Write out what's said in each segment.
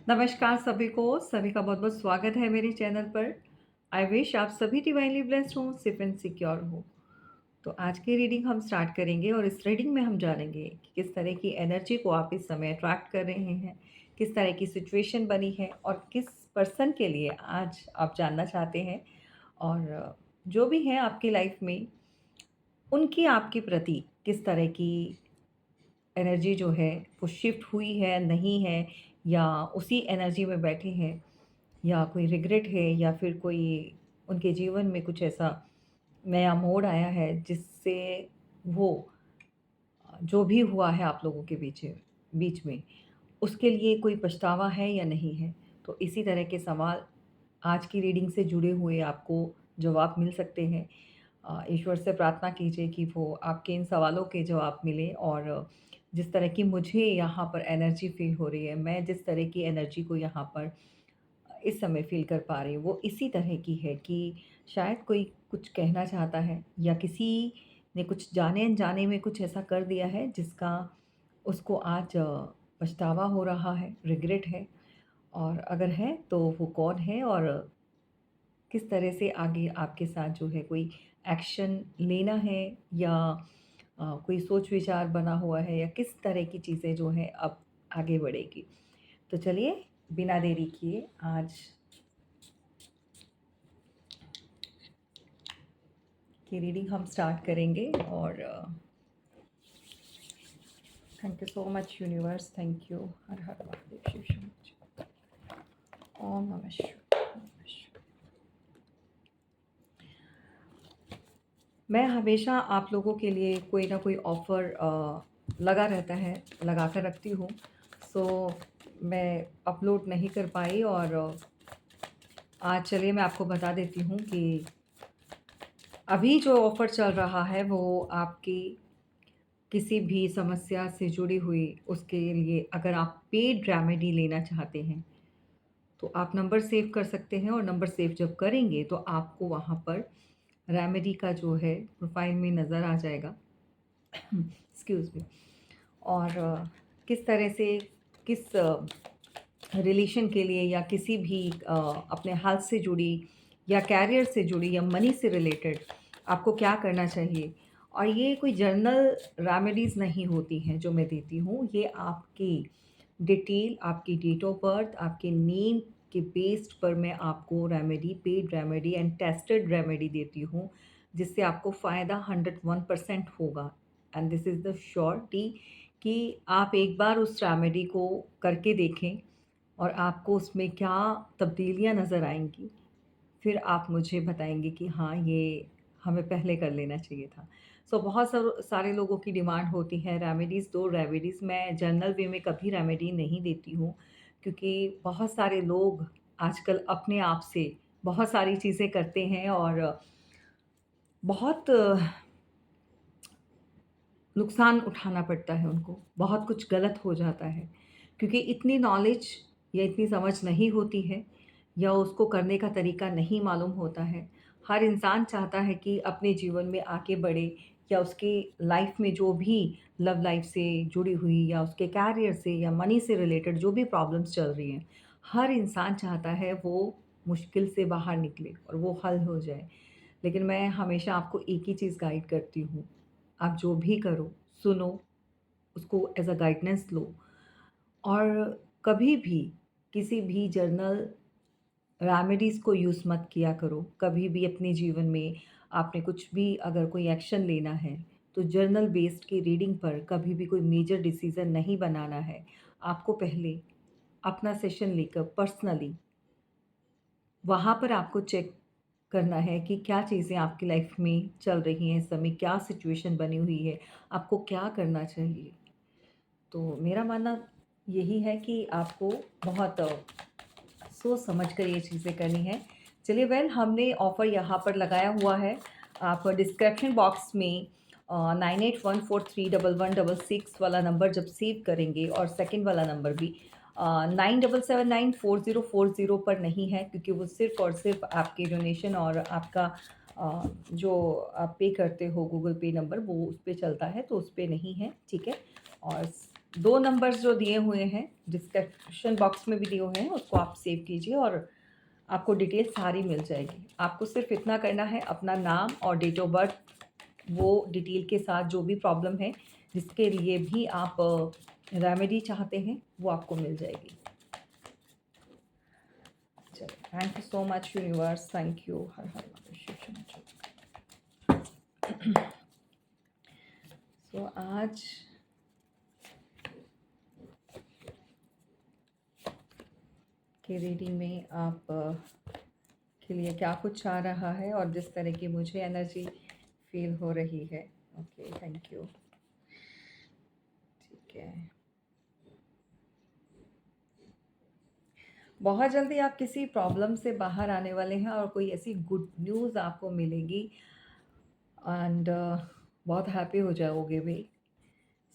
नमस्कार सभी का बहुत-बहुत स्वागत है मेरे चैनल पर। आई विश आप सभी डिवाइनली ब्लेस्ड हों, सेफ एंड सिक्योर हो। तो आज की रीडिंग हम स्टार्ट करेंगे और इस रीडिंग में हम जानेंगे कि किस तरह की एनर्जी को आप इस समय अट्रैक्ट कर रहे हैं, किस तरह की सिचुएशन बनी है और किस पर्सन के लिए आज आप जानना चाहते हैं और जो भी है आपकी लाइफ में, उनकी आपके प्रति किस तरह की एनर्जी जो है वो शिफ्ट हुई है, नहीं है या उसी एनर्जी में बैठे हैं या कोई रिग्रेट है या फिर कोई उनके जीवन में कुछ ऐसा नया मोड़ आया है जिससे वो जो भी हुआ है आप लोगों के बीच में उसके लिए कोई पछतावा है या नहीं है। तो इसी तरह के सवाल आज की रीडिंग से जुड़े हुए आपको जवाब मिल सकते हैं। ईश्वर से प्रार्थना कीजिए कि वो आपके इन सवालों के जवाब मिले और जिस तरह की मुझे यहाँ पर एनर्जी फ़ील हो रही है, मैं जिस तरह की एनर्जी को यहाँ पर इस समय फ़ील कर पा रही हूँ, वो इसी तरह की है कि शायद कोई कुछ कहना चाहता है या किसी ने कुछ जाने-अनजाने में कुछ ऐसा कर दिया है जिसका उसको आज पछतावा हो रहा है, रिग्रेट है और अगर है तो वो कौन है और किस तरह से आगे आपके साथ जो है कोई एक्शन लेना है या कोई सोच विचार बना हुआ है या किस तरह की चीज़ें जो हैं अब आगे बढ़ेगी। तो चलिए बिना देरी किए आज की रीडिंग हम स्टार्ट करेंगे और thank you so much universe, thank you. हर हर महादेव, शिव शंकर। ओम नमः शिवाय, ओम नमः शिवाय। मैं हमेशा आप लोगों के लिए कोई ना कोई ऑफ़र लगा रहता है, लगा कर रखती हूँ। सो मैं अपलोड नहीं कर पाई और आज चलिए मैं आपको बता देती हूँ कि अभी जो ऑफ़र चल रहा है वो आपकी किसी भी समस्या से जुड़ी हुई उसके लिए अगर आप पेड रेमेडी लेना चाहते हैं, तो आप नंबर सेव कर सकते हैं और नंबर सेव जब करेंगे तो आपको वहाँ पर रेमेडी का जो है प्रोफ़ाइल में नज़र आ जाएगा। Excuse me. और किस तरह से किस रिलेशन के लिए या किसी भी अपने हेल्थ से जुड़ी या कैरियर से जुड़ी या मनी से रिलेटेड आपको क्या करना चाहिए। और ये कोई जनरल रेमेडीज़ नहीं होती हैं जो मैं देती हूँ, ये आपकी डिटेल, आपकी डेट ऑफ बर्थ, आपके नेम के बेस्ड पर मैं आपको remedy, paid remedy and tested remedy देती हूँ, जिससे आपको फ़ायदा 101% होगा। And this is the surety कि आप एक बार उस रेमेडी को करके देखें और आपको उसमें क्या तब्दीलियाँ नज़र आएँगी, फिर आप मुझे बताएँगे कि हाँ, ये हमें पहले कर लेना चाहिए था। सो बहुत सारे लोगों की डिमांड होती है रेमेडीज़, 2 रेमेडीज़ मैं जनरल वे में कभी रेमेडी नहीं देती हूँ, क्योंकि बहुत सारे लोग आजकल अपने आप से बहुत सारी चीज़ें करते हैं और बहुत नुकसान उठाना पड़ता है उनको, बहुत कुछ गलत हो जाता है, क्योंकि इतनी नॉलेज या इतनी समझ नहीं होती है या उसको करने का तरीका नहीं मालूम होता है। हर इंसान चाहता है कि अपने जीवन में आगे बढ़े या उसकी लाइफ में जो भी लव लाइफ से जुड़ी हुई या उसके कैरियर से या मनी से रिलेटेड जो भी प्रॉब्लम्स चल रही हैं, हर इंसान चाहता है वो मुश्किल से बाहर निकले और वो हल हो जाए। लेकिन मैं हमेशा आपको एक ही चीज़ गाइड करती हूँ, आप जो भी करो, सुनो, उसको एज़ अ गाइडेंस लो और कभी भी किसी भी जर्नल रेमेडीज़ को यूज़ मत किया करो। कभी भी अपने जीवन में आपने कुछ भी अगर कोई एक्शन लेना है, तो जर्नल बेस्ड की रीडिंग पर कभी भी कोई मेजर डिसीज़न नहीं बनाना है। आपको पहले अपना सेशन लेकर पर्सनली वहाँ पर आपको चेक करना है कि क्या चीज़ें आपकी लाइफ में चल रही हैं इस समय, क्या सिचुएशन बनी हुई है, आपको क्या करना चाहिए। तो मेरा मानना यही है कि आपको बहुत सोच समझ कर ये चीज़ें करनी है। चलिए हमने ऑफ़र यहाँ पर लगाया हुआ है। आप डिस्क्रिप्शन बॉक्स में 9814311166 वाला नंबर जब सेव करेंगे और सेकंड वाला नंबर भी 97794040 पर नहीं है, क्योंकि वो सिर्फ़ और सिर्फ़ आपके डोनेशन और आपका जो आप पे करते हो गूगल पे नंबर वो उस पे चलता है, तो उस पे नहीं है, ठीक है? और 2 नंबर्स जो दिए हुए हैं, डिस्क्रिप्शन बॉक्स में भी दिए हुए हैं, उसको आप सेव कीजिए और आपको डिटेल सारी मिल जाएगी। आपको सिर्फ इतना करना है, अपना नाम और डेट ऑफ बर्थ वो डिटेल के साथ, जो भी प्रॉब्लम है जिसके लिए भी आप रेमेडी चाहते हैं वो आपको मिल जाएगी। चलिए, thank you so much universe, thank you. हर हर महादेव, शिव शंकर। सो आज के रीडिंग में आप के लिए क्या कुछ आ रहा है और जिस तरह की मुझे एनर्जी फील हो रही है। Okay, thank you. ठीक है, बहुत जल्दी आप किसी प्रॉब्लम से बाहर आने वाले हैं और कोई ऐसी गुड न्यूज़ आपको मिलेगी एंड बहुत हैप्पी हो जाओगे भी।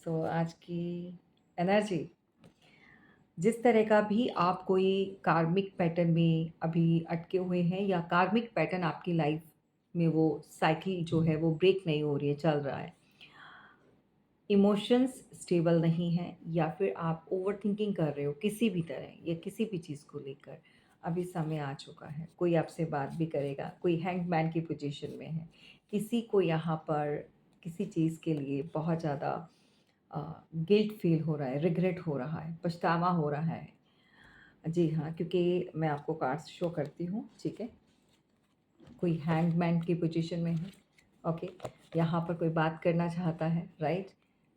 सो आज की एनर्जी, जिस तरह का भी आप कोई कार्मिक पैटर्न में अभी अटके हुए हैं या कार्मिक पैटर्न आपकी लाइफ में वो साइकिल जो है वो ब्रेक नहीं हो रही है, चल रहा है, इमोशंस स्टेबल नहीं हैं या फिर आप ओवरथिंकिंग कर रहे हो किसी भी तरह या किसी भी चीज़ को लेकर, अभी समय आ चुका है। कोई आपसे बात भी करेगा, कोई हैंगमैन की पोजीशन में है, किसी को यहाँ पर किसी चीज़ के लिए बहुत ज़्यादा गिल्ट फील हो रहा है, रिग्रेट हो रहा है, पछतावा हो रहा है। जी हाँ, क्योंकि मैं आपको कार्ड्स शो करती हूँ, ठीक है। कोई हैंगमैन की पोजीशन में है, ओके। यहाँ पर कोई बात करना चाहता है, राइट।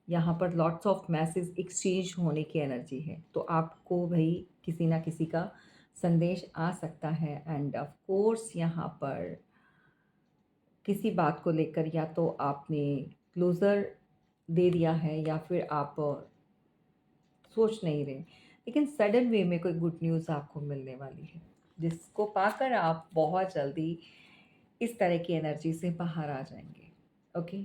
यहाँ पर लॉट्स ऑफ मैसेज एक्सचेंज होने की एनर्जी है, तो आपको भाई किसी ना किसी का संदेश आ सकता है एंड ऑफ कोर्स यहाँ पर किसी बात को लेकर या तो आपने क्लोज़र दे दिया है या फिर आप सोच नहीं रहे, लेकिन सडन वे में कोई गुड न्यूज़ आपको मिलने वाली है, जिसको पाकर आप बहुत जल्दी इस तरह की एनर्जी से बाहर आ जाएंगे। ओके,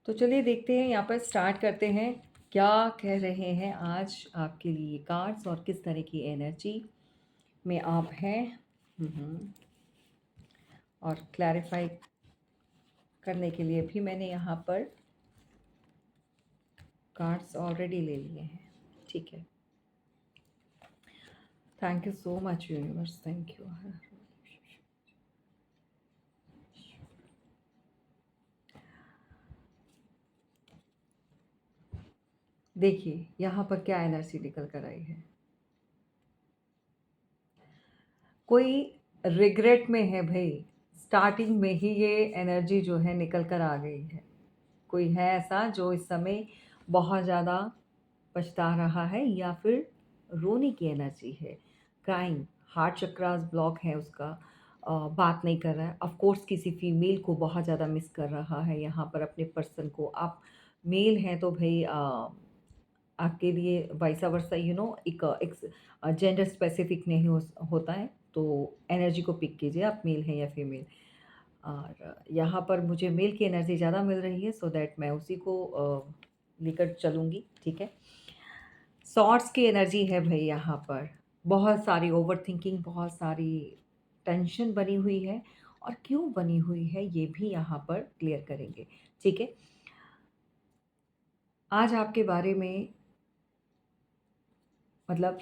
तो चलिए देखते हैं, यहाँ पर स्टार्ट करते हैं क्या कह रहे हैं आज आपके लिए कार्ड्स और किस तरह की एनर्जी में आप हैं। और क्लैरिफाई करने के लिए भी मैंने यहाँ पर कार्ड्स ऑलरेडी ले लिए हैं, ठीक है। Thank you so much universe, thank you. देखिए यहाँ पर क्या एनर्जी निकल कर आई है। कोई रिग्रेट में है भाई, स्टार्टिंग में ही ये एनर्जी जो है निकल कर आ गई है। कोई है ऐसा जो इस समय बहुत ज़्यादा पछता रहा है या फिर रोने की एनर्जी है, क्राइंग, हार्ट चक्रास ब्लॉक है उसका, बात नहीं कर रहा है। ऑफ कोर्स किसी फीमेल को बहुत ज़्यादा मिस कर रहा है यहाँ पर, अपने पर्सन को। आप मेल हैं तो भाई आपके लिए वाइसा वर्सा एक जेंडर स्पेसिफिक नहीं होता है, तो एनर्जी को पिक कीजिए, आप मेल हैं या फीमेल। और यहाँ पर मुझे मेल की एनर्जी ज़्यादा मिल रही है, सो दैट मैं उसी को लेकर चलूँगी, ठीक है। सॉर्ट्स की एनर्जी है भाई यहाँ पर, बहुत सारी ओवरथिंकिंग, बहुत सारी टेंशन बनी हुई है, और क्यों बनी हुई है ये भी यहाँ पर क्लियर करेंगे, ठीक है। आज आपके बारे में, मतलब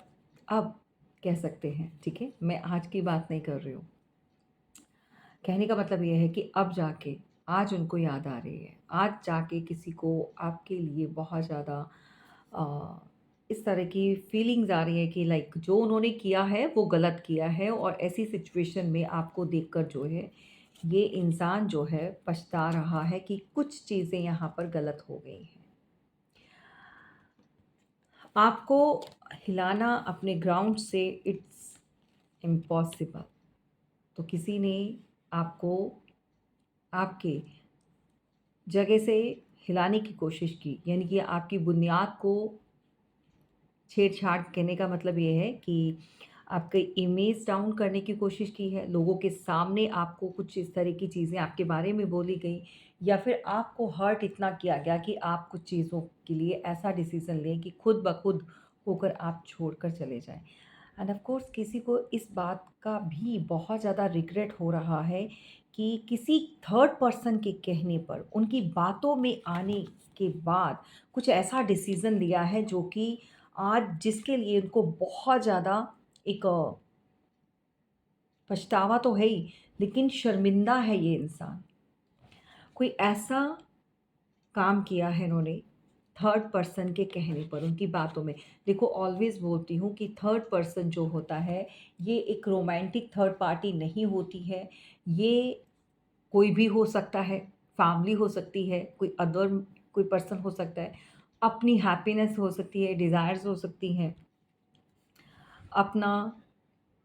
अब कह सकते हैं, ठीक है, मैं आज की बात नहीं कर रही हूँ। कहने का मतलब ये है कि अब जाके आज उनको याद आ रही है, आज जाके किसी को आपके लिए बहुत ज़्यादा अ, इस तरह की फीलिंग्स आ रही है कि लाइक जो उन्होंने किया है वो गलत किया है, और ऐसी सिचुएशन में आपको देखकर जो है ये इंसान जो है पछता रहा है कि कुछ चीज़ें यहाँ पर गलत हो गई हैं। आपको हिलाना अपने ग्राउंड से इट्स इम्पॉसिबल। तो किसी ने आपको आपके जगह से हिलाने की कोशिश की, यानी कि आपकी बुनियाद को छेड़छाड़, कहने का मतलब ये है कि आपकी इमेज डाउन करने की कोशिश की है, लोगों के सामने आपको कुछ इस तरह की चीज़ें आपके बारे में बोली गई, या फिर आपको हर्ट इतना किया गया कि आप कुछ चीज़ों के लिए ऐसा डिसीज़न लें कि खुद ब खुद होकर आप छोड़कर चले जाएँ। एंड ऑफ कोर्स किसी को इस बात का भी बहुत ज़्यादा रिग्रेट हो रहा है कि किसी थर्ड पर्सन के कहने पर, उनकी बातों में आने के बाद कुछ ऐसा डिसीज़न लिया है जो कि आज जिसके लिए उनको बहुत ज़्यादा एक पछतावा तो है ही, लेकिन शर्मिंदा है ये इंसान। कोई ऐसा काम किया है इन्होंने थर्ड पर्सन के कहने पर, उनकी बातों में। देखो ऑलवेज़ बोलती हूँ कि थर्ड पर्सन जो होता है, ये एक रोमांटिक थर्ड पार्टी नहीं होती है। ये कोई भी हो सकता है, फैमिली हो सकती है, कोई अदर कोई पर्सन हो सकता है, अपनी हैप्पीनेस हो सकती है, डिज़ायर्स हो सकती हैं, अपना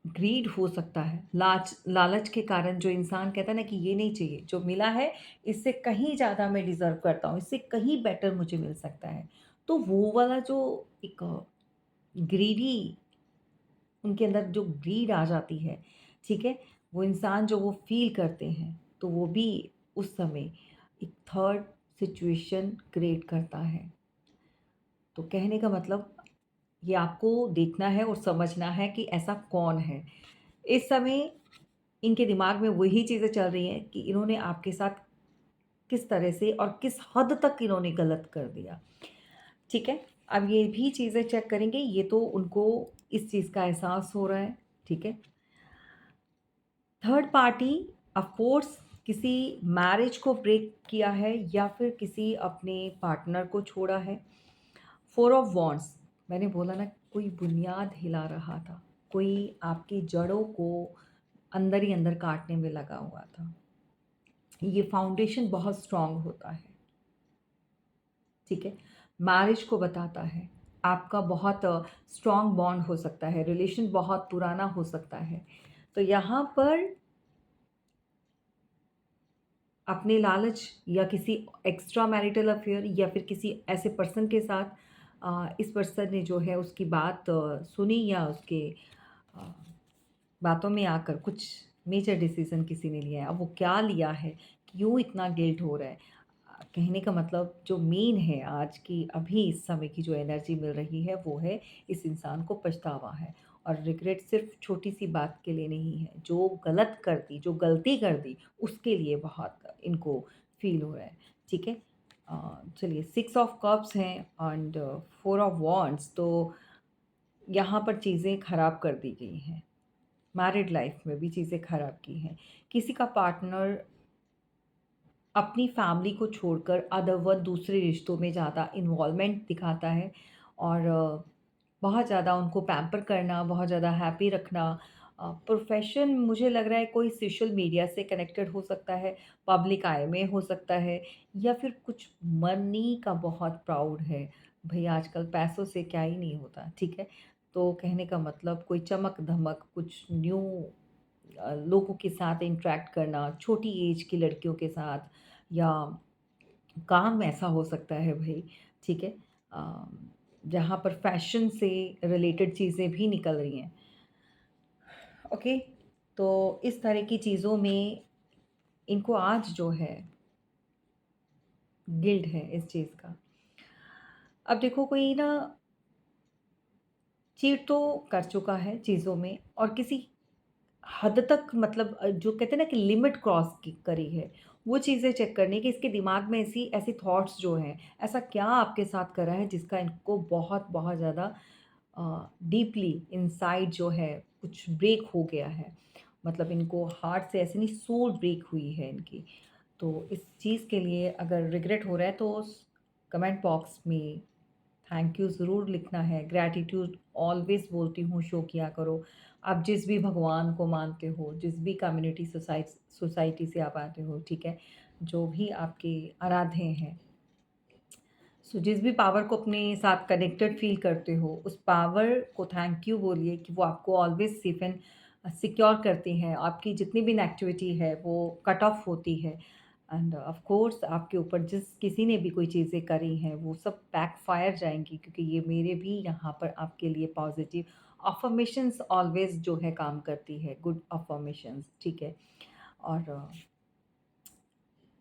ग्रीड हो सकता है, लालच के कारण जो इंसान कहता है ना कि ये नहीं चाहिए, जो मिला है इससे कहीं ज़्यादा मैं डिज़र्व करता हूँ, इससे कहीं बेटर मुझे मिल सकता है। तो वो वाला जो एक ग्रीडी उनके अंदर जो ग्रीड आ जाती है, ठीक है? वो इंसान जो वो फ़ील करते हैं, तो वो भी उस समय एक थर्ड सिचुएशन क्रिएट करता है। तो कहने का मतलब ये आपको देखना है और समझना है कि ऐसा कौन है। इस समय इनके दिमाग में वही चीज़ें चल रही हैं कि इन्होंने आपके साथ किस तरह से और किस हद तक इन्होंने गलत कर दिया, ठीक है? अब ये भी चीज़ें चेक करेंगे, ये तो उनको इस चीज़ का एहसास हो रहा है, ठीक है? थर्ड पार्टी ऑफ कोर्स किसी मैरिज को ब्रेक किया है या फिर किसी अपने पार्टनर को छोड़ा है। फोर ऑफ वॉन्ड्स, मैंने बोला ना कोई बुनियाद हिला रहा था, कोई आपकी जड़ों को अंदर ही अंदर काटने में लगा हुआ था। ये फाउंडेशन बहुत स्ट्रांग होता है, ठीक है? मैरिज को बताता है, आपका बहुत स्ट्रांग बॉन्ड हो सकता है, रिलेशन बहुत पुराना हो सकता है। तो यहाँ पर अपने लालच या किसी एक्स्ट्रा मैरिटल अफेयर या फिर किसी ऐसे पर्सन के साथ इस पर्सन ने जो है उसकी बात सुनी या उसके अ, बातों में आकर कुछ मेजर डिसीज़न किसी ने लिया है। अब वो क्या लिया है, क्यों इतना गिल्ट हो रहा है? कहने का मतलब जो मेन है आज की अभी इस समय की जो एनर्जी मिल रही है वो है इस इंसान को पछतावा है। और रिग्रेट सिर्फ़ छोटी-सी बात के लिए नहीं है, जो गलत कर दी, जो गलती कर दी उसके लिए बहुत इनको फ़ील हो रहा है, ठीक है? चलिए 6 ऑफ कप्स हैं एंड 4 ऑफ वांड्स, तो यहाँ पर चीज़ें ख़राब कर दी गई हैं। मैरिड लाइफ में भी चीज़ें ख़राब की हैं। किसी का पार्टनर अपनी फैमिली को छोड़कर अदरवन दूसरे रिश्तों में ज़्यादा इन्वॉल्वमेंट दिखाता है और बहुत ज़्यादा उनको पैम्पर करना, बहुत ज़्यादा हैप्पी रखना। प्रोफ़ेशन मुझे लग रहा है कोई सोशल मीडिया से कनेक्टेड हो सकता है, पब्लिक आई में हो सकता है या फिर कुछ मनी का बहुत प्राउड है। भई आजकल पैसों से क्या ही नहीं होता, ठीक है? तो कहने का मतलब कोई चमक-धमक, कुछ न्यू लोगों के साथ इंटरैक्ट करना, छोटी एज की लड़कियों के साथ या काम ऐसा हो सकता है भई, ठीक है? अ, जहाँ पर फ़ैशन से रिलेटेड चीज़ें भी निकल रही हैं, ओके? तो इस तरह की चीज़ों में इनको आज जो है गिल्ट है इस चीज़ का। अब देखो कोई ना चीट तो कर चुका है चीज़ों में और किसी हद तक मतलब जो कहते हैं ना कि लिमिट क्रॉस की करी है, वो चीज़ें चेक करनी है कि इसके दिमाग में ऐसी ऐसी थॉट्स जो हैं, ऐसा क्या आपके साथ करा है जिसका इनको बहुत ज़्यादा डीपली इनसाइड जो है कुछ ब्रेक हो गया है। मतलब इनको हार्ट से ऐसे नहीं सोल ब्रेक हुई है इनकी। तो इस चीज़ के लिए अगर रिग्रेट हो रहा है तो स कमेंट बॉक्स में थैंक यू ज़रूर लिखना है, ग्रैटिट्यूड ऑलवेज़ बोलती हूँ शो किया करो। आप जिस भी भगवान को मानते हो, जिस भी कम्युनिटी सोसाइटी से आप आते हो, ठीक है? जो भी आपके आराध्य हैं, सो जिस भी पावर को अपने साथ कनेक्टेड फ़ील करते हो, उस पावर को थैंक यू बोलिए कि वो आपको ऑलवेज़ सेफ एंड सिक्योर करती हैं। आपकी जितनी भी नेगेटिविटी है, वो कट ऑफ होती है एंड ऑफ़ कोर्स आपके ऊपर जिस किसी ने भी कोई चीज़ें करी हैं, वो सब बैकफ़ायर जाएँगी क्योंकि ये मेरे भी यहाँ पर आपके लिए पॉज़िटिव अफ़र्मेशंस ऑलवेज़ जो है काम करती है, गुड अफ़र्मेशंस, ठीक है? और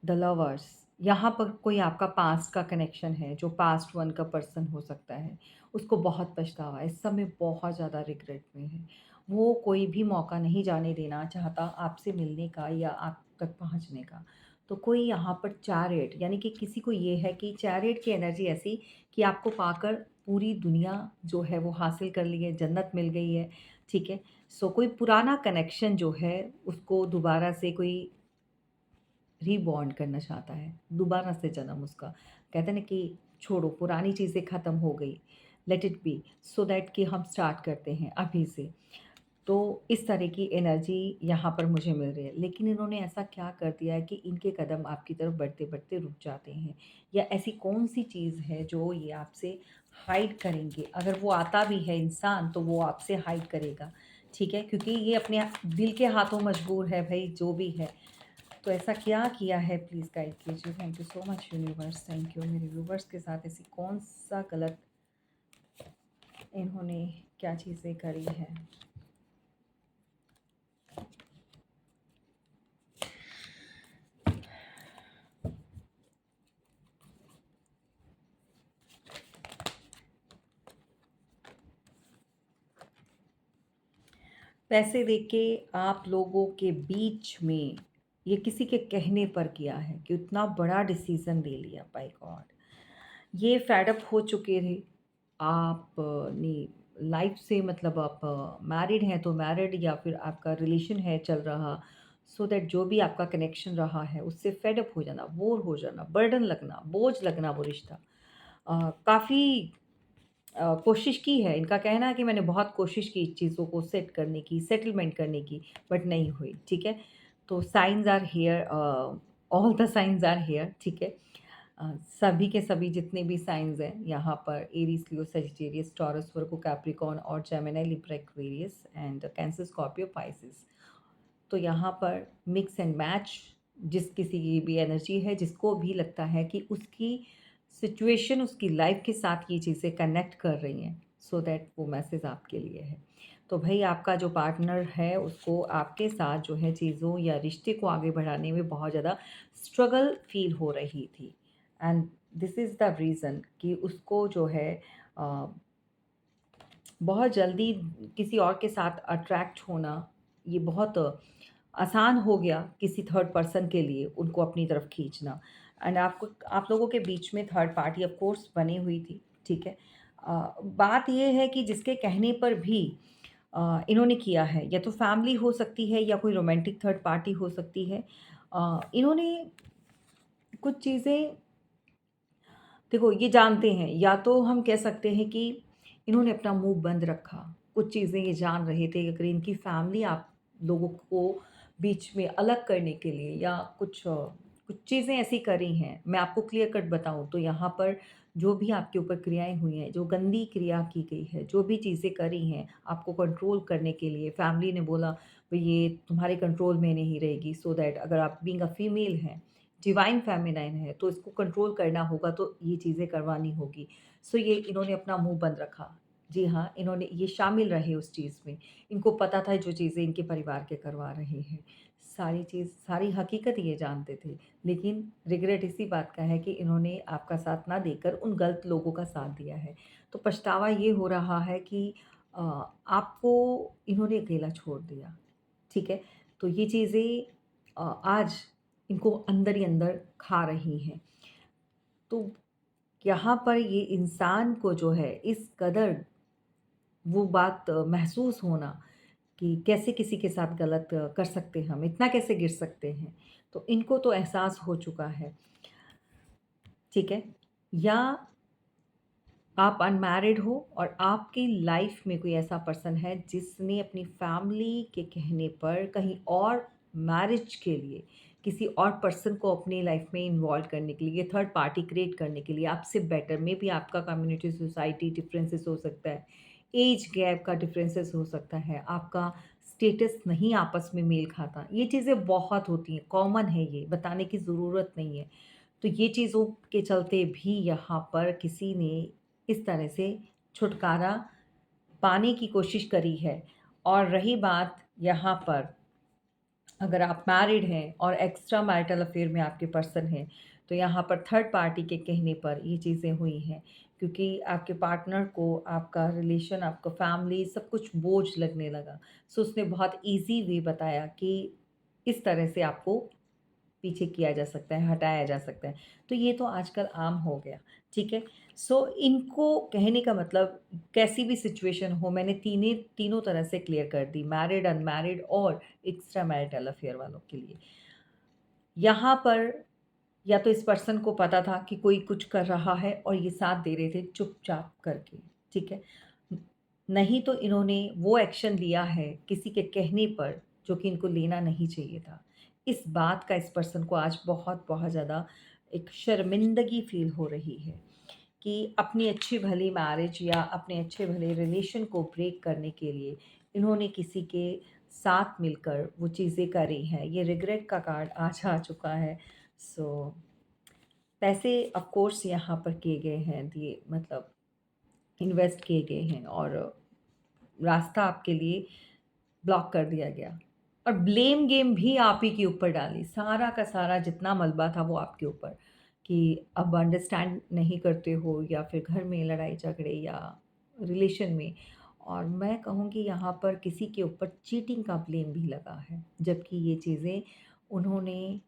द लवर्स, यहाँ पर कोई आपका पास्ट का कनेक्शन है जो पास्ट वन का पर्सन हो सकता है, उसको बहुत पछतावा है, इस समय बहुत ज़्यादा रिग्रेट में है। वो कोई भी मौका नहीं जाने देना चाहता आपसे मिलने का या आप तक पहुँचने का। तो कोई यहाँ पर चैरियट, यानी कि किसी को ये है कि चैरियट की एनर्जी ऐसी कि आपको पाकर पूरी दुनिया जो है वो हासिल कर ली है, जन्नत मिल गई है, ठीक है? सो कोई पुराना कनेक्शन जो है उसको दोबारा से कोई रीबॉर्न करना चाहता है, दोबारा से जन्म उसका। कहते हैं ना कि छोड़ो पुरानी चीज़ें ख़त्म हो गई, let it be, so that कि हम स्टार्ट करते हैं अभी से। तो इस तरह की एनर्जी यहाँ पर मुझे मिल रही है। लेकिन इन्होंने ऐसा क्या कर दिया है कि इनके कदम आपकी तरफ बढ़ते-बढ़ते रुक जाते हैं, या ऐसी कौन-सी चीज़ है जो ये आपसे हाइड करेंगे? अगर वो आता भी है इंसान तो वो आपसे हाइड करेगा, ठीक है? क्योंकि ये अपने दिल के हाथों मजबूर है भई, जो भी है। तो ऐसा क्या किया है, प्लीज़ गाइड कीजिए। Thank you so much universe, thank you. मेरे व्यूवर्स के साथ ऐसी कौन-सा गलत इन्होंने क्या चीज़ें करी हैं? पैसे देके आप लोगों के बीच में ये किसी के कहने पर किया है कि इतना बड़ा डिसीज़न ले लिया, बाय गॉड। ये फेड अप हो चुके थे। आप ने लाइफ से, मतलब आप मैरिड हैं तो मैरिड, या फिर आपका रिलेशन है चल रहा, सो दैट जो भी आपका कनेक्शन रहा है उससे फेड अप हो जाना, बोर हो जाना, बर्डन लगना, बोझ लगना वो रिश्ता। काफ़ी कोशिश की है, इनका कहना है कि मैंने बहुत कोशिश की चीज़ों को सेट करने की, सेटलमेंट करने की, बट नहीं हुई, ठीक है? तो signs are here, all the signs are here, ठीक है? सभी के सभी जितने भी साइन्स हैं यहाँ पर, एरीज, लियो, सजिटेरियस, टॉरस, वर्गो, कैप्रिकॉर्न और Gemini, Libra, Aquarius and cancer, Scorpio, Pisces. तो यहाँ पर मिक्स एंड मैच, जिस किसी की भी एनर्जी है, जिसको भी लगता है कि उसकी सिचुएशन उसकी लाइफ के साथ ये चीज़ें कनेक्ट कर रही हैं, सो दैट वो मैसेज आपके लिए है। तो भाई आपका जो पार्टनर है उसको आपके साथ जो है चीज़ों या रिश्ते को आगे बढ़ाने में बहुत ज़्यादा स्ट्रगल फील हो रही थी, and this is the reason कि उसको जो है अ, बहुत जल्दी किसी और के साथ अट्रैक्ट होना, ये बहुत आसान हो गया किसी थर्ड पर्सन के लिए उनको अपनी तरफ खींचना। एंड आपको, आप लोगों के बीच में थर्ड पार्टी ऑफ कोर्स बनी हुई थी, ठीक है? बात ये है कि जिसके कहने पर भी इन्होंने किया है, या तो फैमिली हो सकती है या कोई रोमांटिक थर्ड पार्टी हो सकती है। इन्होंने कुछ चीज़ें, देखो ये जानते हैं, या तो हम कह सकते हैं कि इन्होंने अपना मुँह बंद रखा। कुछ चीज़ें ये जान रहे थे, अगर इनकी फैमिली आप लोगों को बीच में अलग करने के लिए, या कुछ चीज़ें ऐसी करी हैं। मैं आपको क्लियर कट बताऊँ तो यहाँ पर जो भी आपके ऊपर क्रियाएँ हुई हैं, जो गंदी क्रिया की गई है, जो भी चीज़ें करी हैं आपको कंट्रोल करने के लिए, फैमिली ने बोला भई ये तुम्हारे कंट्रोल में नहीं रहेगी, सो दैट अगर आप बीइंग अ फीमेल हैं, डिवाइन फेमिनाइन है, तो इसको कंट्रोल करना होगा, तो ये चीज़ें करवानी होगी। सो ये इन्होंने अपना मुँह बंद रखा। जी हाँ, इन्होंने ये शामिल रहे उस चीज़ में। इनको पता था जो चीज़ें इनके परिवार के करवा रहे हैं। सारी चीज़, सारी हकीकत ये जानते थे। लेकिन रिग्रेट इसी बात का है कि इन्होंने आपका साथ ना देकर उन गलत लोगों का साथ दिया है। तो पछतावा ये हो रहा है कि अ, आपको इन्होंने अकेला छोड़ दिया। ठीक है? तो ये चीज़ें आज इनको अंदर ही अंदर खा रही हैं। तो यहाँ पर ये इंसान को जो है इस कदर वो बात महसूस होना कि कैसे किसी के साथ गलत कर सकते हैं हम, इतना कैसे गिर सकते हैं। तो इनको तो एहसास हो चुका है, ठीक है? या आप अनमैरिड हो और आपकी लाइफ में कोई ऐसा पर्सन है जिसने अपनी फैमिली के कहने पर कहीं और मैरिज के लिए किसी और पर्सन को अपनी लाइफ में इन्वॉल्व करने के लिए, थर्ड पार्टी क्रिएट करने के लिए आपसे बेटर, मे बी आपका कम्युनिटी सोसाइटी डिफरेंसेस हो सकता है, एज गैप का डिफरेंसेस हो सकता है, आपका स्टेटस नहीं आपस में मेल खाता, ये चीज़ें बहुत होती हैं, कॉमन है, ये बताने की ज़रूरत नहीं है। तो ये चीज़ों के चलते भी यहाँ पर किसी ने इस तरह से छुटकारा पाने की कोशिश करी है। और रही बात यहाँ पर, अगर आप मैरिड हैं और एक्स्ट्रा मैरिटल अफेयर में आपके पर्सन हैं, तो यहाँ पर थर्ड पार्टी के कहने पर ये चीज़ें हुई हैं, क्योंकि आपके पार्टनर को आपका रिलेशन, आपका फैमिली सब कुछ बोझ लगने लगा। सो उसने बहुत ईज़ी वे बताया कि इस तरह से आपको पीछे किया जा सकता है, हटाया जा सकता है। तो ये तो आजकल आम हो गया, ठीक है? सो इनको कहने का मतलब कैसी भी सिचुएशन हो मैंने तीनों तरह से क्लियर कर दी, मैरिड, अनमैरिड और एक्स्ट्रा मैरिटल अफेयर वालों के लिए। यहाँ पर या तो इस पर्सन को पता था कि कोई कुछ कर रहा है और ये साथ दे रहे थे चुपचाप करके, ठीक है? नहीं तो इन्होंने वो एक्शन लिया है किसी के कहने पर जो कि इनको लेना नहीं चाहिए था। इस बात का इस पर्सन को आज बहुत ज़्यादा एक शर्मिंदगी फ़ील हो रही है कि अपनी अच्छी भली मैरिज या अपने अच्छे भले रिलेशन को ब्रेक करने के लिए इन्होंने किसी के साथ मिलकर वो चीज़ें करी हैं। ये रिग्रेट का कार्ड आज आ चुका है। सो पैसे ऑफ कोर्स यहाँ पर किए गए हैं, दिए मतलब इन्वेस्ट किए गए हैं और रास्ता आपके लिए ब्लॉक कर दिया गया और ब्लेम गेम भी आप ही के ऊपर डाली। सारा का सारा जितना मलबा था वो आपके ऊपर कि अब अंडरस्टैंड नहीं करते हो या फिर घर में लड़ाई झगड़े या रिलेशन में। और मैं कहूँगी यहाँ पर किसी के ऊपर चीटिंग का ब्लेम भी लगा है, जबकि ये चीज़ें उन्होंने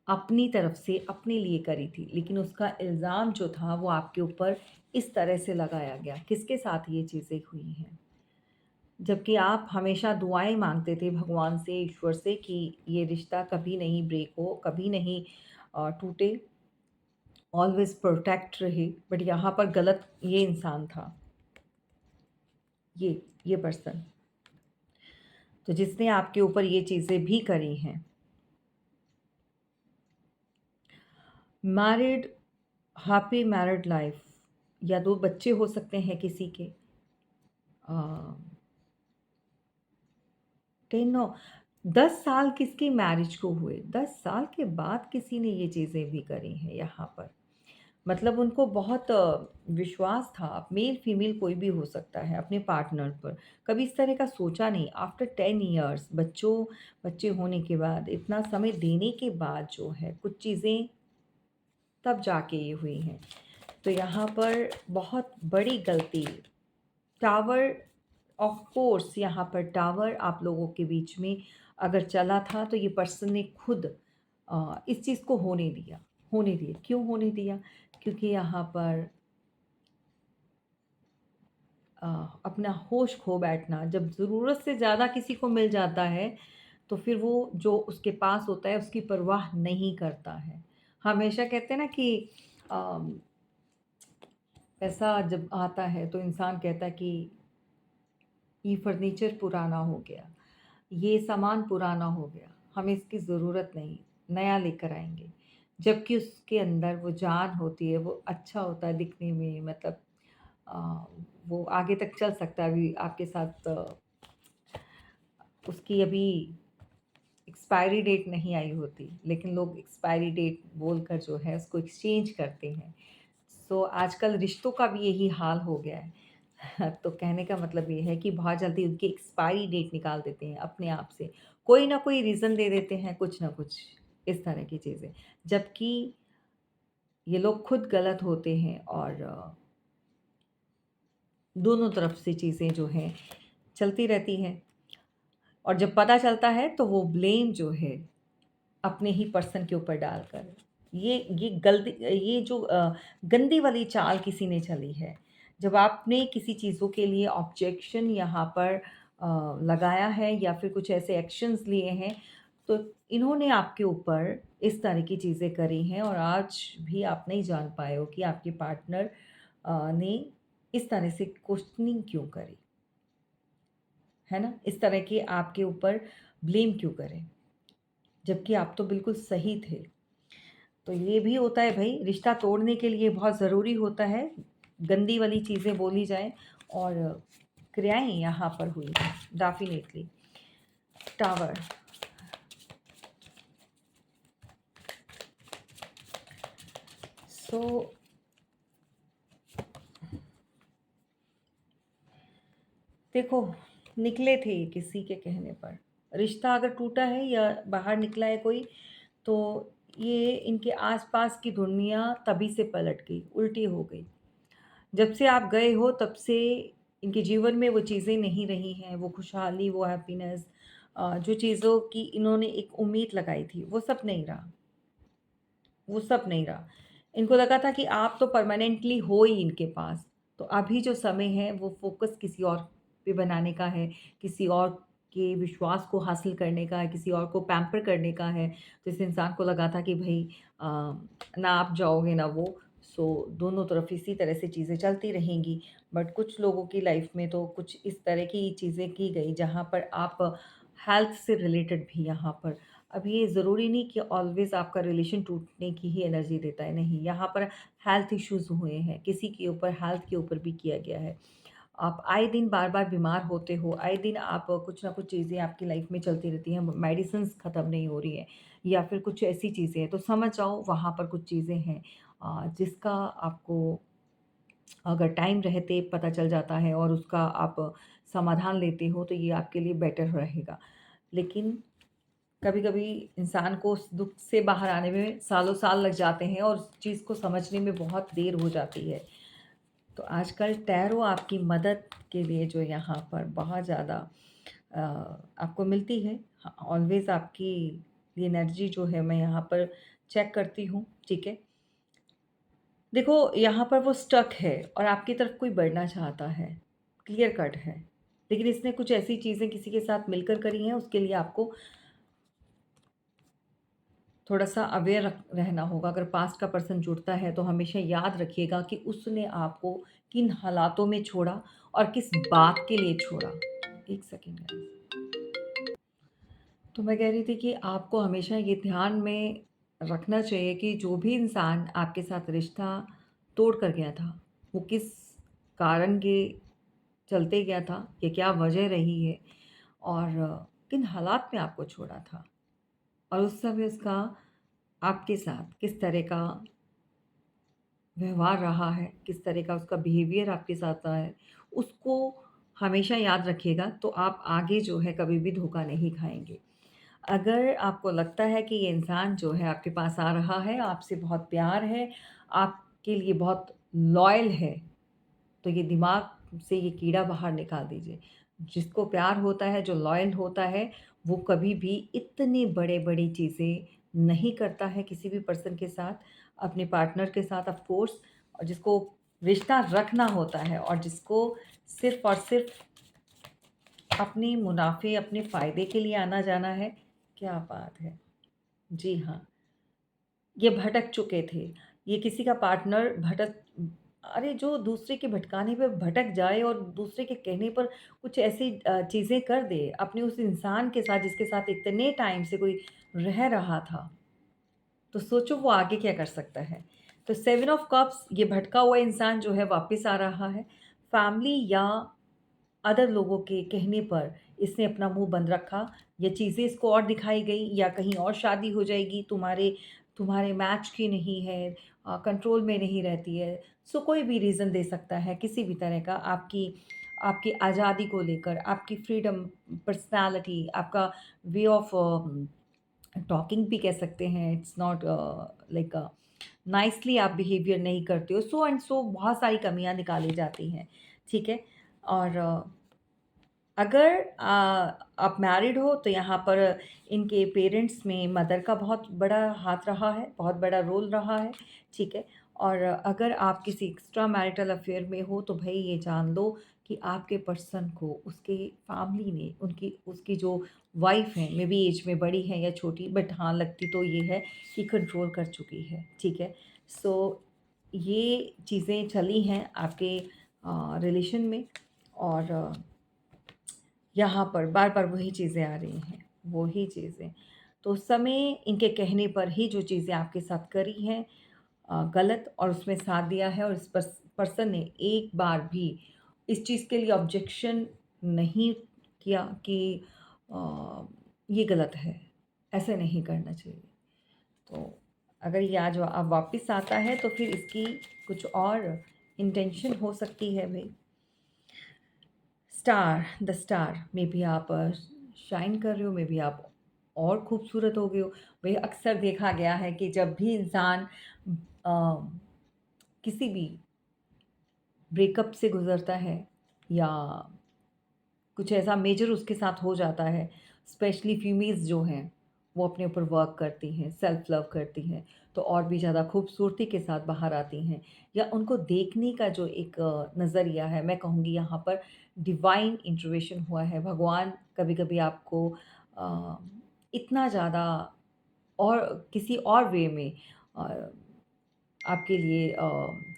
अपनी तरफ से अपने लिए करी थी, लेकिन उसका इल्ज़ाम जो था वो आपके ऊपर इस तरह से लगाया गया। किसके साथ ये चीज़ें हुई हैं? जबकि आप हमेशा दुआएँ माँगते थे भगवान से, ईश्वर से कि ये रिश्ता कभी नहीं ब्रेक हो, कभी नहीं टूटे, ऑलवेज़ प्रोटेक्ट रहे। बट यहाँ पर गलत ये इंसान था, ये पर्सन, तो जिसने आपके ऊपर ये चीज़ें भी करी हैं। मैरिड, हैप्पी मैरिड लाइफ़ या 2 बच्चे हो सकते हैं किसी के। अ 10 10 साल किसकी मैरिज को हुए, 10 साल के बाद किसी ने ये चीज़ें भी करी हैं यहाँ पर। मतलब उनको बहुत विश्वास था, मेल फीमेल कोई भी हो सकता है अपने पार्टनर पर। कभी इस तरह का सोचा नहीं। आफ्टर 10 इयर्स बच्चे होने के बाद, इतना समय देने के बाद जो है कुछ चीज़ें तब जाके ये हुई हैं। तो यहाँ पर बहुत बड़ी गलती टावर, ऑफ कोर्स यहाँ पर टावर आप लोगों के बीच में अगर चला था तो ये पर्सन ने खुद इस चीज़ को होने दिया। क्यों होने दिया? क्योंकि यहाँ पर अ, अपना होश खो बैठना, जब ज़रूरत से ज़्यादा किसी को मिल जाता है तो फिर वो जो उसके पास होता है उसकी परवाह नहीं करता है। हमेशा कहते हैं ना कि अम, पैसा जब आता है तो इंसान कहता है कि ये फर्नीचर पुराना हो गया, ये सामान पुराना हो गया, हमें इसकी ज़रूरत नहीं, नया लेकर आएँगे। जबकि उसके अंदर वो जान होती है, वो अच्छा होता है दिखने में, मतलब अ, वो आगे तक चल सकता है। अभी आपके साथ उसकी अभी एक्सपायरी डेट नहीं आई होती, लेकिन लोग एक्सपायरी डेट बोलकर जो है उसको एक्सचेंज करते हैं। सो आजकल रिश्तों का भी यही हाल हो गया है। तो कहने का मतलब ये है कि बहुत जल्दी उनकी एक्सपायरी डेट निकाल देते हैं अपने आप से। कोई ना कोई रीज़न दे देते हैं, कुछ ना कुछ इस तरह की चीज़ें। जबकि ये लोग खुद गलत होते हैं और दोनों तरफ से चीज़ें जो हैं चलती रहती हैं। और जब पता चलता है तो वो ब्लेम जो है अपने ही पर्सन के ऊपर डालकर, ये गलती, ये जो गंदी वाली चाल किसी ने चली है। जब आपने किसी चीज़ों के लिए ऑब्जेक्शन यहाँ पर लगाया है या फिर कुछ ऐसे एक्शंस लिए हैं, तो इन्होंने आपके ऊपर इस तरह की चीज़ें करी हैं और आज भी आप नहीं जान पाए हो कि आपके पार्टनर ने इस तरह से क्वेश्चनिंग क्यों करी, है ना? इस तरह की आपके ऊपर ब्लेम क्यों करें? जबकि आप तो बिल्कुल सही थे। तो ये भी होता है भई, रिश्ता तोड़ने के लिए बहुत ज़रूरी होता है, गंदी वाली चीज़ें बोली जाएँ और क्रियाएँ यहाँ पर हुई हैं, डेफ़िनेटली। टावर, सो देखो, निकले थे ये किसी के कहने पर। रिश्ता अगर टूटा है या बाहर निकला है कोई, तो ये इनके आस-पास की दुनिया तभी से पलट गई, उल्टी हो गई। जब से आप गए हो तब से इनके जीवन में वो चीज़ें नहीं रही हैं, वो खुशहाली, वो हैप्पीनेस, जो चीज़ों की इन्होंने एक उम्मीद लगाई थी, वो सब नहीं रहा, वो सब नहीं रहा। इनको लगा था कि आप तो परमानेंटली हो ही इनके पास, तो अभी जो समय है वो फ़ोकस किसी और पे बनाने का है, किसी और के विश्वास को हासिल करने का है, किसी और को पैम्पर करने का है। तो इस इंसान को लगा था कि भई अ, ना आप जाओगे ना वो, सो दोनों तरफ इसी तरह से चीज़ें चलती रहेंगी। बट कुछ लोगों की लाइफ़ में तो कुछ इस तरह की चीज़ें की गई जहाँ पर आप हेल्थ से रिलेटेड भी यहाँ पर, अब ये ज़रूरी नहीं कि ऑलवेज़ आपका रिलेशन टूटने की ही एनर्जी देता है, नहीं, यहाँ पर हेल्थ इश्यूज़ हुए हैं, किसी के ऊपर हेल्थ के ऊपर भी किया गया है। आप आए दिन बार-बार बीमार होते हो, आए दिन आप कुछ ना कुछ चीज़ें आपकी लाइफ़ में चलती रहती हैं, मेडिसिन्स ख़त्म नहीं हो रही हैं या फिर कुछ ऐसी चीज़ें हैं, तो समझ जाओ वहाँ पर कुछ चीज़ें हैं जिसका आपको अगर टाइम रहते पता चल जाता है और उसका आप समाधान लेते हो, तो ये आपके लिए बेटर रहेगा। लेकिन कभी-कभी इंसान को उस दुःख से बाहर आने में सालों-साल लग जाते हैं और उस चीज़ को समझने में बहुत देर हो जाती है। तो आजकल टैरो आपकी मदद के लिए जो यहाँ पर बहुत ज़्यादा अ, आपको मिलती है। हाँ, ऑलवेज़ आपकी ये एनर्जी जो है मैं यहाँ पर चेक करती हूँ, ठीक है? देखो यहाँ पर वो स्टक है और आपकी तरफ कोई बढ़ना चाहता है, क्लियर कट है। लेकिन इसने कुछ ऐसी चीज़ें किसी के साथ मिलकर करी हैं, उसके लिए आपको थोड़ा-सा अवेयर रहना होगा। अगर पास्ट का पर्सन जुड़ता है तो हमेशा याद रखिएगा कि उसने आपको किन हालातों में छोड़ा और किस बात के लिए छोड़ा। 1 सेकंड गाइस। तो मैं कह रही थी कि आपको हमेशा ये ध्यान में रखना चाहिए कि जो भी इंसान आपके साथ रिश्ता तोड़ कर गया था, वो किस कारण के चलते गया था, या क्या वजह रही है और किन हालात में आपको छोड़ा था और उस समय उसका आपके साथ किस तरह का व्यवहार रहा है, किस तरह का उसका बिहेवियर आपके साथ रहा है, उसको हमेशा याद रखिएगा, तो आप आगे जो है कभी भी धोखा नहीं खाएँगे। अगर आपको लगता है कि ये इंसान जो है आपके पास आ रहा है, आपसे बहुत प्यार है, आपके लिए बहुत लॉयल है, तो ये दिमाग से ये कीड़ा बाहर निकाल दीजिए। जिसको प्यार होता है, जो लॉयल होता है, वो कभी भी इतनी बड़े-बड़ी चीज़ें नहीं करता है किसी भी पर्सन के साथ, अपने पार्टनर के साथ ऑफ़ कोर्स, और जिसको रिश्ता रखना होता है और जिसको सिर्फ़ और सिर्फ़ अपने मुनाफ़े, अपने फ़ायदे के लिए आना-जाना है, क्या बात है! जी हाँ। ये भटक चुके थे। ये किसी का पार्टनर भटक अरे! जो दूसरे के भटकाने पे भटक जाए और दूसरे के कहने पर कुछ ऐसी चीज़ें कर दे, अपने उस इंसान के साथ जिसके साथ इतने टाइम से कोई रह रहा था, तो सोचो वो आगे क्या कर सकता है। तो 7 ऑफ कप्स, ये भटका हुआ इंसान जो है वापस आ रहा है। फैमिली या अदर लोगों के कहने पर इसने अपना मुँह बंद रखा, ये चीज़ें इसको और दिखाई गई या कहीं और शादी हो जाएगी, तुम्हारे तुम्हारे मैच की नहीं है, कंट्रोल में नहीं रहती है। सो कोई भी रीज़न दे सकता है किसी भी तरह का, आपकी आपकी आज़ादी को लेकर, आपकी फ्रीडम, पर्सनैलिटी, आपका वे ऑफ टॉकिंग भी कह सकते हैं, इट्स नॉट लाइक नाइसली आप बिहेवियर नहीं करते हो, सो एंड सो बहुत सारी कमियाँ निकाली जाती हैं, ठीक है? और अगर आप मैरिड हो तो यहाँ पर इनके पेरेंट्स में मदर का बहुत बड़ा हाथ रहा है, बहुत बड़ा रोल रहा है, ठीक है? और अगर आप किसी एक्स्ट्रा मैरिटल अफ़ेयर में हो तो भई ये जान लो कि आपके पर्सन को उसके फैमिली ने, उनकी उसकी जो वाइफ़ है, मे बी ऐज में बड़ी है या छोटी, बट हाँ, लगती तो ये है कि कंट्रोल कर चुकी है, ठीक है? सो ये चीज़ें चली हैं आपके रिलेशन में, और यहाँ पर बार-बार वही चीज़ें आ रही हैं, वही चीज़ें। तो उस समय इनके कहने पर ही जो चीज़ें आपके साथ करी हैं गलत, और उसमें साथ दिया है, और इस पर्सन ने एक बार भी इस चीज़ के लिए ऑब्जेक्शन नहीं किया कि अ, ये गलत है, ऐसे नहीं करना चाहिए। तो अगर ये आज अब वापस आता है तो फिर इसकी कुछ और इंटेंशन हो सकती है भई। Star, the star, may be आप शाइन कर रहे हो, मे बी आप और खूबसूरत हो गए हो। भई अक्सर देखा गया है कि जब भी इंसान अ, किसी भी ब्रेकअप से गुज़रता है या कुछ ऐसा मेजर उसके साथ हो जाता है, स्पेशली फीमेल्स जो हैं वो अपने ऊपर वर्क करती हैं, सेल्फ लव करती हैं, तो और भी ज़्यादा खूबसूरती के साथ बाहर आती हैं, या उनको देखने का जो एक नज़रिया है, मैं कहूँगी यहाँ पर डिवाइन इंटरवेंशन हुआ है। भगवान कभी-कभी आपको अ, इतना ज़्यादा और किसी और वे में अ, आपके लिए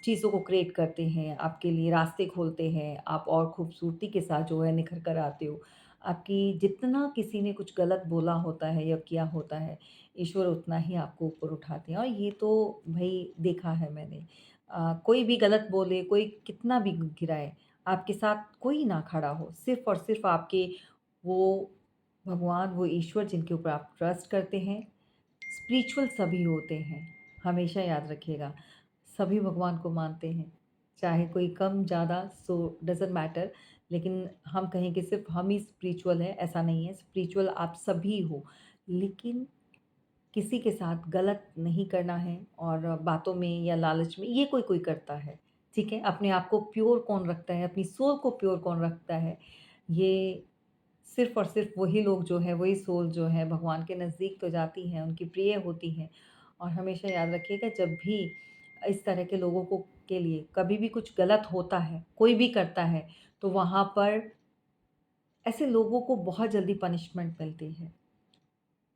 चीज़ों को क्रिएट करते हैं, आपके लिए रास्ते खोलते हैं, आप और खूबसूरती के साथ जो है निखर कर आते हो। आपकी जितना किसी ने कुछ गलत बोला होता है या किया होता है, ईश्वर उतना ही आपको ऊपर उठाते हैं, और ये तो भई देखा है मैंने। कोई भी गलत बोले, कोई कितना भी गिराए, आपके साथ कोई ना खड़ा हो, सिर्फ़ और सिर्फ़ आपके वो भगवान, वो ईश्वर जिनके ऊपर आप ट्रस्ट करते हैं, स्पिरिचुअल सभी होते हैं, हमेशा याद रखिएगा। सभी भगवान को मानते हैं, चाहे कोई कम ज़्यादा सो डज़न्ट मैटर, लेकिन हम कहें कि सिर्फ़ हम ही स्पिरिचुअल हैं, ऐसा नहीं है, स्पिरिचुअल आप सभी हो। लेकिन किसी के साथ गलत नहीं करना है, और बातों में या लालच में ये कोई-कोई करता है, ठीक है? अपने आप को प्योर कौन रखता है, अपनी सोल को प्योर कौन रखता है, ये सिर्फ़ और सिर्फ़ वही लोग जो हैं, वही सोल जो है भगवान के नज़दीक तो जाती हैं, उनकी प्रिय होती हैं। और हमेशा याद रखिएगा, जब भी इस तरह के लोगों को के लिए कभी भी कुछ गलत होता है, कोई भी करता है, तो वहाँ पर ऐसे लोगों को बहुत जल्दी पनिशमेंट मिलती है।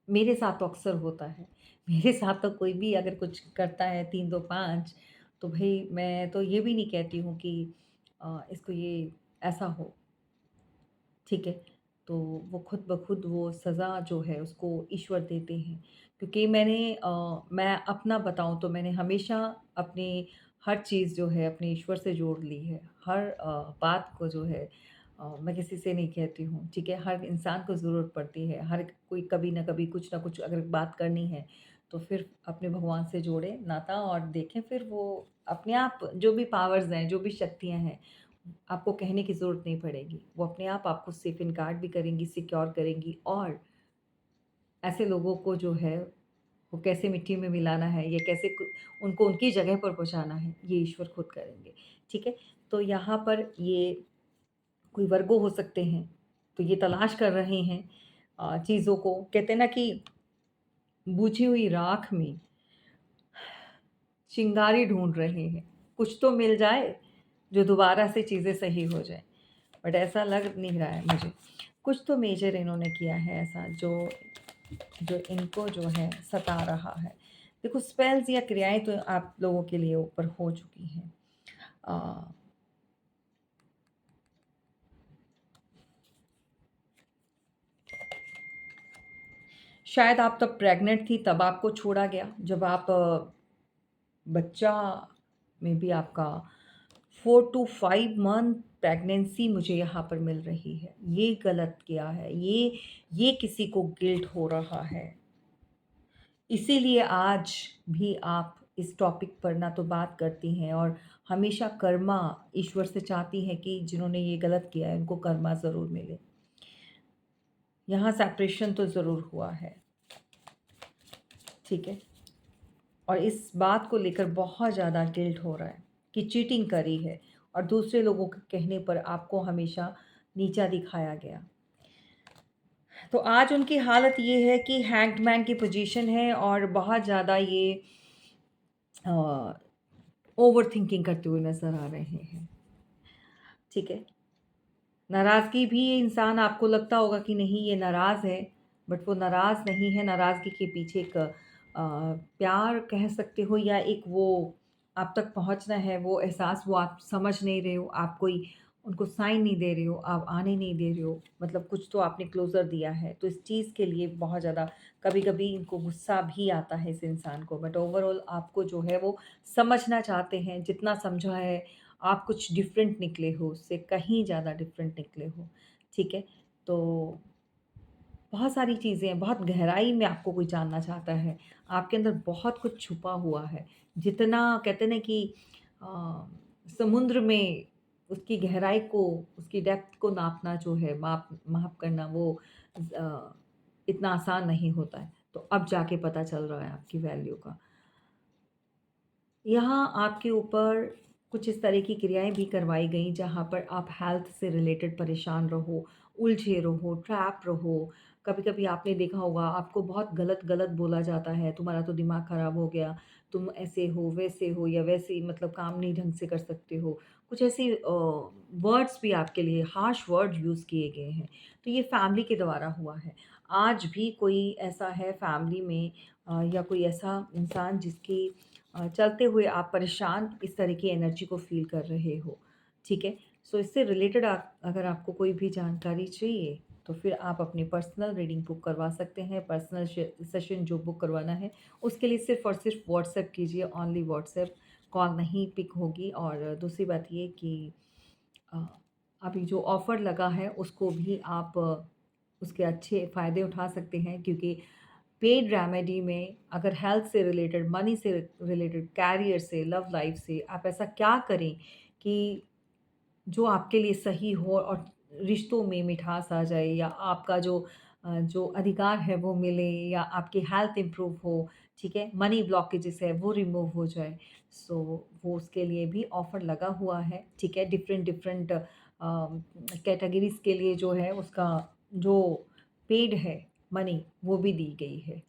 मेरे साथ तो अक्सर होता है। मेरे साथ तो कोई भी अगर कुछ करता है 3 2 5, तो भई मैं तो ये भी नहीं कहती हूँ कि इसको ये ऐसा हो। ठीक है? तो वो खुद ब खुद वो सज़ा जो है उसको ईश्वर देते हैं। क्योंकि मैं अपना बताऊँ तो मैंने हमेशा अपनी हर चीज़ जो है अपने ईश्वर से जोड़ ली है। हर बात को जो है मैं किसी से नहीं कहती हूँ, ठीक है? हर इंसान को ज़रूरत पड़ती है, हर कोई कभी न कभी कुछ न कुछ अगर बात करनी है, तो फिर अपने भगवान से जोड़ें नाता, और देखें फिर वो अपने आप जो भी पावर्स हैं, जो भी शक्तियाँ हैं, आपको कहने की ज़रूरत नहीं पड़ेगी। वो अपने आप आपको सेफ इन गार्ड भी करेंगी, सिक्योर करेंगी, और ऐसे लोगों को जो है, वो कैसे मिट्टी में मिलाना है या कैसे उनको उनकी जगह पर पहुँचाना है, ये ईश्वर खुद करेंगे। ठीक है? तो यहाँ पर ये कोई वर्गो हो सकते हैं, तो ये तलाश कर रहे हैं चीज़ों को। कहते हैं ना कि बुझी हुई राख में चिंगारी ढूँढ रहे हैं। कुछ तो मिल जाए, जो दोबारा से चीज़ें सही हो जाएँ। बट ऐसा लग नहीं रहा है मुझे। कुछ तो मेजर इन्होंने किया है ऐसा, जो जो इनको जो है सता रहा है। देखो, स्पेल्स या क्रियाएँ तो आप लोगों के लिए ऊपर हो चुकी हैं। अ, शायद आप तब प्रेग्नेंट थी, तब आपको छोड़ा गया। जब आप बच्चा में भी आपका 4 टू 5 मंथ प्रेगनेंसी मुझे यहाँ पर मिल रही है। ये गलत किया है, ये किसी को गिल्ट हो रहा है। इसीलिए आज भी आप इस टॉपिक पर ना तो बात करती हैं, और हमेशा कर्मा ईश्वर से चाहती हैं कि जिन्होंने ये गलत किया है उनको कर्मा ज़रूर मिले। यहाँ सेपरेशन तो ज़रूर हुआ है, ठीक है? और इस बात को लेकर बहुत ज़्यादा गिल्ट हो रहा है कि चीटिंग करी है, और दूसरे लोगों के कहने पर आपको हमेशा नीचा दिखाया गया। तो आज उनकी हालत ये है कि हैंग्ड मैन की पोजीशन है, और बहुत ज़्यादा ये ओवरथिंकिंग करते हुए नज़र आ रहे हैं, ठीक है? नाराज़गी भी, ये इंसान आपको लगता होगा कि नहीं ये नाराज़ है, बट वो नाराज़ नहीं है। नाराज़गी के पीछे एक प्यार कह सकते हो, या एक वो आप तक पहुँचना है, वो एहसास वो आप समझ नहीं रहे हो, आप कोई उनको साइन नहीं दे रहे हो, आप आने नहीं दे रहे हो, मतलब कुछ तो आपने क्लोज़र दिया है। तो इस चीज़ के लिए बहुत ज़्यादा कभी-कभी इनको गुस्सा भी आता है इस इंसान को, बट ओवरऑल आपको जो है वो समझना चाहते हैं। जितना समझा है, आप कुछ डिफरेंट निकले हो, उससे कहीं ज़्यादा डिफरेंट निकले हो, ठीक है? तो बहुत सारी चीज़ें हैं, बहुत गहराई में आपको कोई जानना चाहता है, आपके अंदर बहुत कुछ छुपा हुआ है। जितना कहते हैं ना कि अ, समुद्र में उसकी गहराई को, उसकी डेप्थ को नापना जो है, माप करना, वो इतना आसान नहीं होता है। तो अब जाके पता चल रहा है आपकी वैल्यू का। यहाँ आपके ऊपर कुछ इस तरह की क्रियाएँ भी करवाई गईं, जहाँ पर आप हेल्थ से रिलेटेड परेशान रहो, उलझे रहो, ट्रैप रहो, कभी-कभी आपने देखा होगा आपको बहुत गलत-गलत बोला जाता है, तुम्हारा तो दिमाग खराब हो गया, तुम ऐसे हो, वैसे हो या वैसे ही मतलब काम नहीं ढंग से कर सकते हो। कुछ ऐसे वर्ड्स भी आपके लिए हार्श वर्ड यूज़ किए गए हैं। तो ये फैमिली के द्वारा हुआ है। आज भी कोई ऐसा है फैमिली में या कोई ऐसा इंसान जिसकी चलते हुए आप परेशान इस तरह की एनर्जी को फ़ील कर रहे हो, ठीक है? सो इससे रिलेटेड आप अगर आपको कोई भी जानकारी चाहिए, तो फिर आप अपनी पर्सनल रीडिंग बुक करवा सकते हैं। पर्सनल सेशन जो बुक करवाना है, उसके लिए सिर्फ़ और सिर्फ़ व्हाट्सएप कीजिए, ओनली व्हाट्सएप, कॉल नहीं पिक होगी। और दूसरी बात ये कि अ, अभी जो ऑफ़र लगा है, उसको भी आप उसके अच्छे फ़ायदे उठा सकते हैं, क्योंकि पेड रेमेडी में अगर हेल्थ से रिलेटेड, मनी से रिलेटेड, कैरियर से, लव लाइफ़ से आप ऐसा क्या करें कि जो आपके लिए सही हो और रिश्तों में मिठास आ जाए, या आपका जो अधिकार है वो मिले, या आपकी हेल्थ इम्प्रूव हो, ठीक है? मनी ब्लॉकेजेस है वो रिमूव हो जाए। सो वो उसके लिए भी ऑफ़र लगा हुआ है, ठीक है? डिफ़रेंट डिफ़रेंट कैटेगरीज़ के लिए जो है उसका जो पेड है मनी वो भी दी गई है।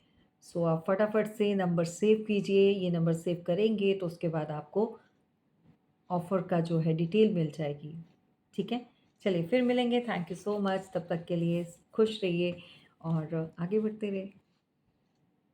सो आप फटाफट से नंबर सेव कीजिए, ये नंबर सेव करेंगे तो उसके बाद आपको ऑफ़र का जो है डिटेल मिल जाएगी, ठीक है? चलिए फिर मिलेंगे, थैंक यू सो मच, तब तक के लिए खुश रहिए और आगे बढ़ते रहिए।